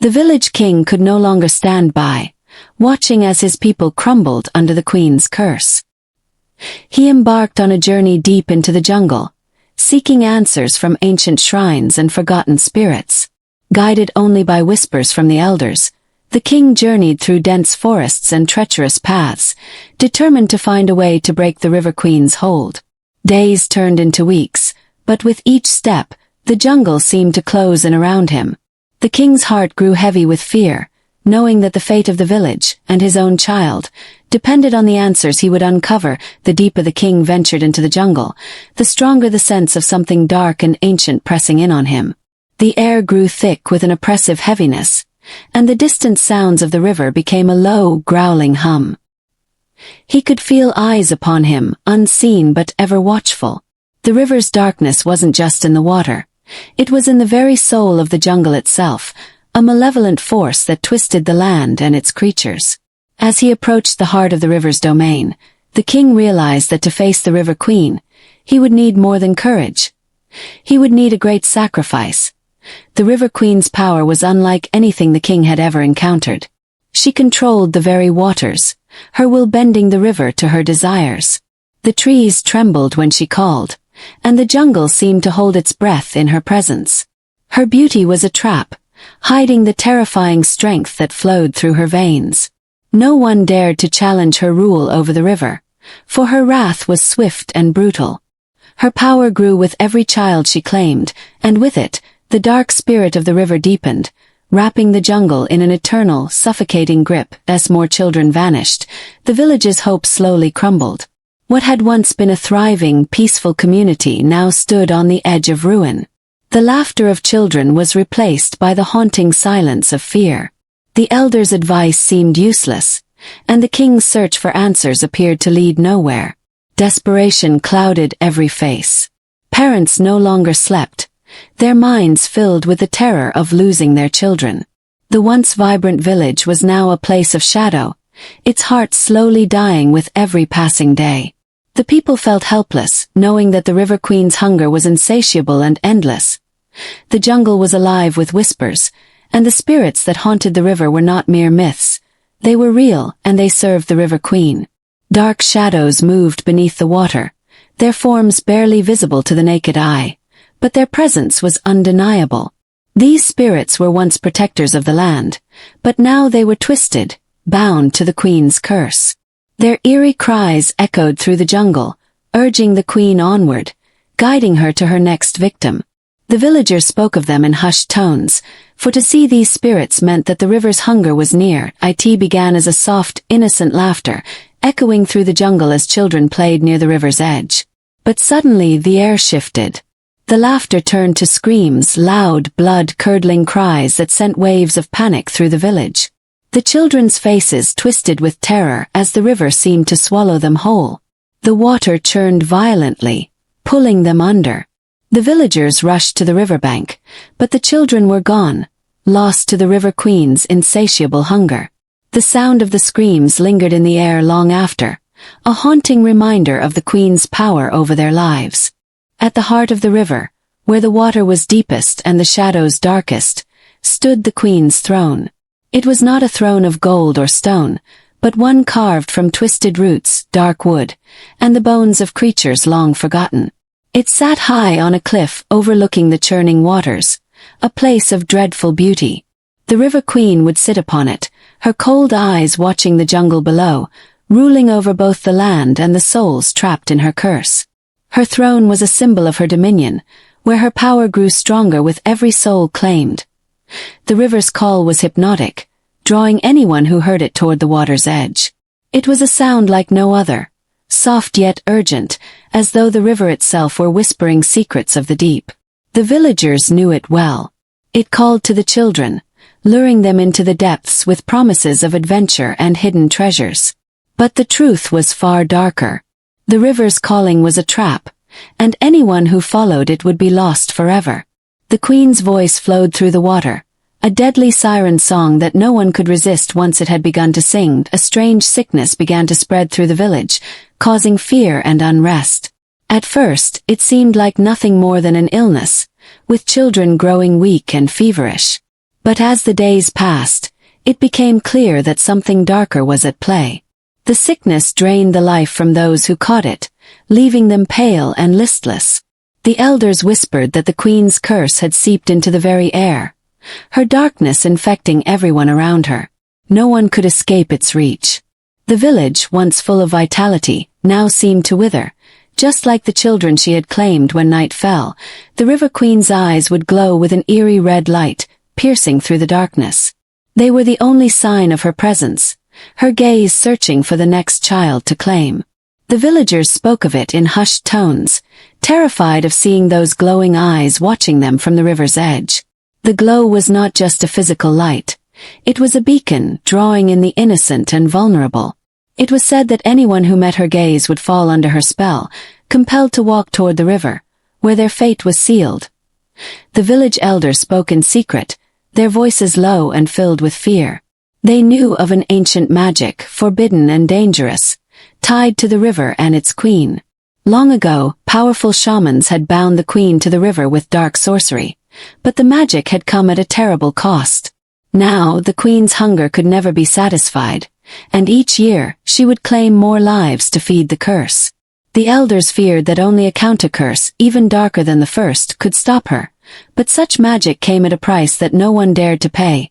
The village king could no longer stand by, watching as his people crumbled under the queen's curse. He embarked on a journey deep into the jungle, seeking answers from ancient shrines and forgotten spirits. Guided only by whispers from the elders, the king journeyed through dense forests and treacherous paths, determined to find a way to break the River Queen's hold. Days turned into weeks, but with each step, the jungle seemed to close in around him. The king's heart grew heavy with fear, knowing that the fate of the village, and his own child, depended on the answers he would uncover. The deeper the king ventured into the jungle, the stronger the sense of something dark and ancient pressing in on him. The air grew thick with an oppressive heaviness, and the distant sounds of the river became a low, growling hum. He could feel eyes upon him, unseen but ever watchful. The river's darkness wasn't just in the water. It was in the very soul of the jungle itself, a malevolent force that twisted the land and its creatures. As he approached the heart of the river's domain, the king realized that to face the River Queen, he would need more than courage. He would need a great sacrifice. The River Queen's power was unlike anything the king had ever encountered. She controlled the very waters, her will bending the river to her desires. The trees trembled when she called, and the jungle seemed to hold its breath in her presence. Her beauty was a trap, hiding the terrifying strength that flowed through her veins. No one dared to challenge her rule over the river, for her wrath was swift and brutal. Her power grew with every child she claimed, and with it, the dark spirit of the river deepened, wrapping the jungle in an eternal, suffocating grip. As more children vanished, the village's hope slowly crumbled. What had once been a thriving, peaceful community now stood on the edge of ruin. The laughter of children was replaced by the haunting silence of fear. The elders' advice seemed useless, and the king's search for answers appeared to lead nowhere. Desperation clouded every face. Parents no longer slept, their minds filled with the terror of losing their children. The once vibrant village was now a place of shadow, its heart slowly dying with every passing day. The people felt helpless, knowing that the River Queen's hunger was insatiable and endless. The jungle was alive with whispers, and the spirits that haunted the river were not mere myths. They were real, and they served the River Queen. Dark shadows moved beneath the water, their forms barely visible to the naked eye, but their presence was undeniable. These spirits were once protectors of the land, but now they were twisted, bound to the Queen's curse. Their eerie cries echoed through the jungle, urging the Queen onward, guiding her to her next victim. The villagers spoke of them in hushed tones, for to see these spirits meant that the river's hunger was near. It began as a soft, innocent laughter, echoing through the jungle as children played near the river's edge. But suddenly the air shifted. The laughter turned to screams, loud, blood-curdling cries that sent waves of panic through the village. The children's faces twisted with terror as the river seemed to swallow them whole. The water churned violently, pulling them under. The villagers rushed to the riverbank, but the children were gone, lost to the River Queen's insatiable hunger. The sound of the screams lingered in the air long after, a haunting reminder of the Queen's power over their lives. At the heart of the river, where the water was deepest and the shadows darkest, stood the Queen's throne. It was not a throne of gold or stone, but one carved from twisted roots, dark wood, and the bones of creatures long forgotten. It sat high on a cliff overlooking the churning waters, a place of dreadful beauty. The River Queen would sit upon it, her cold eyes watching the jungle below, ruling over both the land and the souls trapped in her curse. Her throne was a symbol of her dominion, where her power grew stronger with every soul claimed. The river's call was hypnotic, drawing anyone who heard it toward the water's edge. It was a sound like no other, soft yet urgent, as though the river itself were whispering secrets of the deep. The villagers knew it well. It called to the children, luring them into the depths with promises of adventure and hidden treasures. But the truth was far darker. The river's calling was a trap, and anyone who followed it would be lost forever. The Queen's voice flowed through the water, a deadly siren song that no one could resist once it had begun to sing. A strange sickness began to spread through the village, causing fear and unrest. At first, it seemed like nothing more than an illness, with children growing weak and feverish. But as the days passed, it became clear that something darker was at play. The sickness drained the life from those who caught it, leaving them pale and listless. The elders whispered that the queen's curse had seeped into the very air, her darkness infecting everyone around her. No one could escape its reach. The village, once full of vitality, now seemed to wither. Just like the children she had claimed when night fell, the River Queen's eyes would glow with an eerie red light, piercing through the darkness. They were the only sign of her presence, her gaze searching for the next child to claim. The villagers spoke of it in hushed tones, terrified of seeing those glowing eyes watching them from the river's edge. The glow was not just a physical light. It was a beacon, drawing in the innocent and vulnerable. It was said that anyone who met her gaze would fall under her spell, compelled to walk toward the river, where their fate was sealed. The village elders spoke in secret, their voices low and filled with fear. They knew of an ancient magic, forbidden and dangerous, tied to the river and its queen. Long ago, powerful shamans had bound the queen to the river with dark sorcery, but the magic had come at a terrible cost. Now, the queen's hunger could never be satisfied, and each year, she would claim more lives to feed the curse. The elders feared that only a counter-curse, even darker than the first, could stop her, but such magic came at a price that no one dared to pay.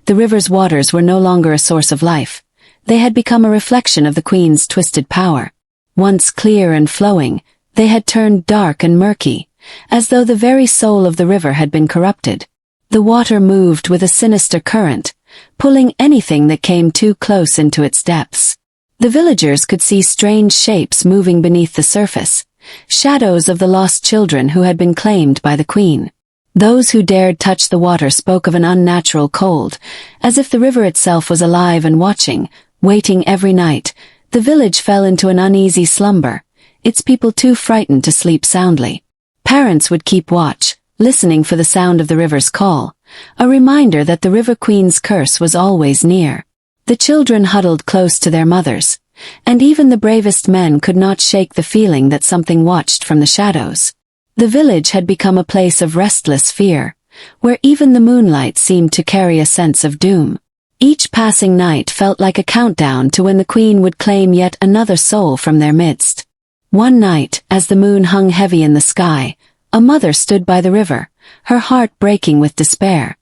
The river's waters were no longer a source of life. They had become a reflection of the queen's twisted power. Once clear and flowing, they had turned dark and murky, as though the very soul of the river had been corrupted. The water moved with a sinister current, pulling anything that came too close into its depths. The villagers could see strange shapes moving beneath the surface, shadows of the lost children who had been claimed by the queen. Those who dared touch the water spoke of an unnatural cold, as if the river itself was alive and watching, waiting every night. The village fell into an uneasy slumber, its people too frightened to sleep soundly. Parents would keep watch, listening for the sound of the river's call, a reminder that the River Queen's curse was always near. The children huddled close to their mothers, and even the bravest men could not shake the feeling that something watched from the shadows. The village had become a place of restless fear, where even the moonlight seemed to carry a sense of doom. Each passing night felt like a countdown to when the queen would claim yet another soul from their midst. One night, as the moon hung heavy in the sky, a mother stood by the river, her heart breaking with despair.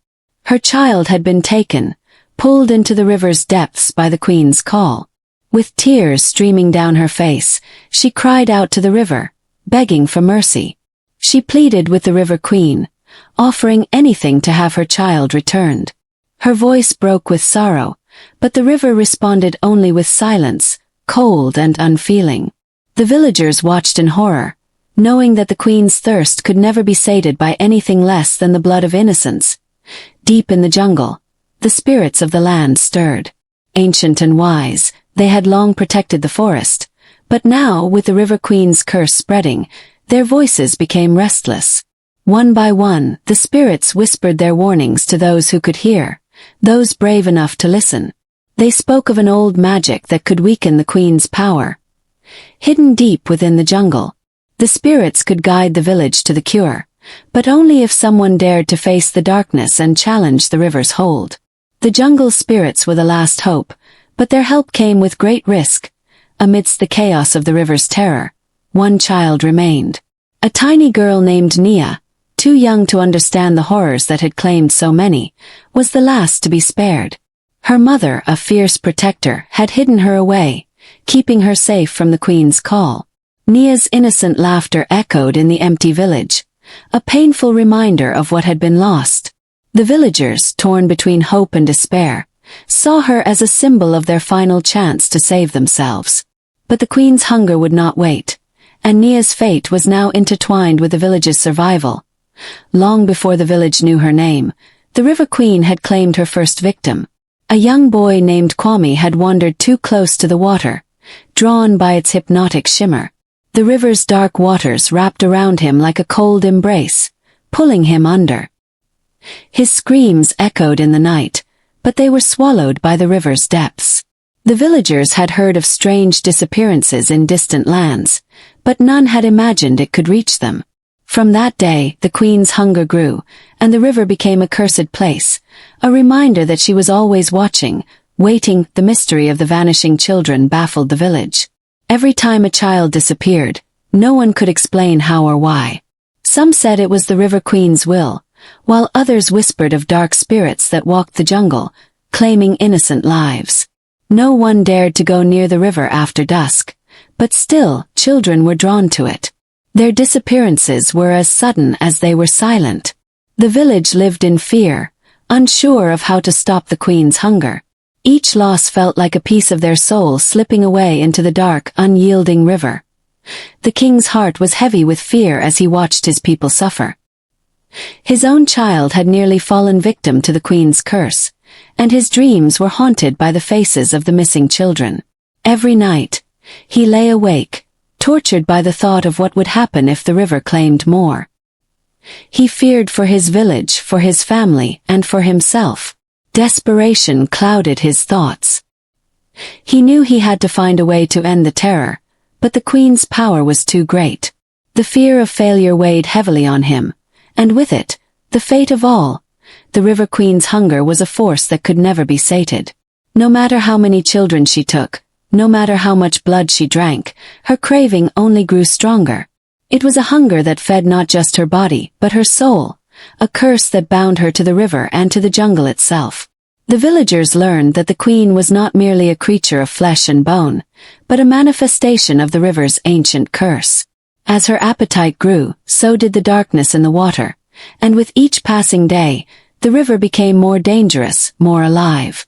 Her child had been taken, pulled into the river's depths by the queen's call. With tears streaming down her face, she cried out to the river, begging for mercy. She pleaded with the River Queen, offering anything to have her child returned. Her voice broke with sorrow, but the river responded only with silence, cold and unfeeling. The villagers watched in horror, knowing that the queen's thirst could never be sated by anything less than the blood of innocence. Deep in the jungle, the spirits of the land stirred. Ancient and wise, they had long protected the forest, but now, with the River Queen's curse spreading, their voices became restless. One by one, the spirits whispered their warnings to those who could hear, those brave enough to listen. They spoke of an old magic that could weaken the queen's power. Hidden deep within the jungle, the spirits could guide the village to the cure, but only if someone dared to face the darkness and challenge the river's hold. The jungle spirits were the last hope, but their help came with great risk. Amidst the chaos of the river's terror, one child remained. A tiny girl named Nia, too young to understand the horrors that had claimed so many, was the last to be spared. Her mother, a fierce protector, had hidden her away, keeping her safe from the queen's call. Nia's innocent laughter echoed in the empty village, a painful reminder of what had been lost. The villagers, torn between hope and despair, saw her as a symbol of their final chance to save themselves. But the queen's hunger would not wait, and Nia's fate was now intertwined with the village's survival. Long before the village knew her name, the River Queen had claimed her first victim. A young boy named Kwame had wandered too close to the water, drawn by its hypnotic shimmer. The river's dark waters wrapped around him like a cold embrace, pulling him under. His screams echoed in the night, but they were swallowed by the river's depths. The villagers had heard of strange disappearances in distant lands, but none had imagined it could reach them. From that day, the queen's hunger grew, and the river became a cursed place, a reminder that she was always watching, waiting. The mystery of the vanishing children baffled the village. Every time a child disappeared, no one could explain how or why. Some said it was the River Queen's will, while others whispered of dark spirits that walked the jungle, claiming innocent lives. No one dared to go near the river after dusk, but still, children were drawn to it. Their disappearances were as sudden as they were silent. The village lived in fear, unsure of how to stop the queen's hunger. Each loss felt like a piece of their soul slipping away into the dark, unyielding river. The king's heart was heavy with fear as he watched his people suffer. His own child had nearly fallen victim to the queen's curse, and his dreams were haunted by the faces of the missing children. Every night, he lay awake, tortured by the thought of what would happen if the river claimed more. He feared for his village, for his family, and for himself. Desperation clouded his thoughts. He knew he had to find a way to end the terror, but the queen's power was too great. The fear of failure weighed heavily on him, and with it, the fate of all. The River Queen's hunger was a force that could never be sated. No matter how many children she took, no matter how much blood she drank, her craving only grew stronger. It was a hunger that fed not just her body, but her soul, a curse that bound her to the river and to the jungle itself. The villagers learned that the queen was not merely a creature of flesh and bone, but a manifestation of the river's ancient curse. As her appetite grew, so did the darkness in the water, and with each passing day, the river became more dangerous, more alive.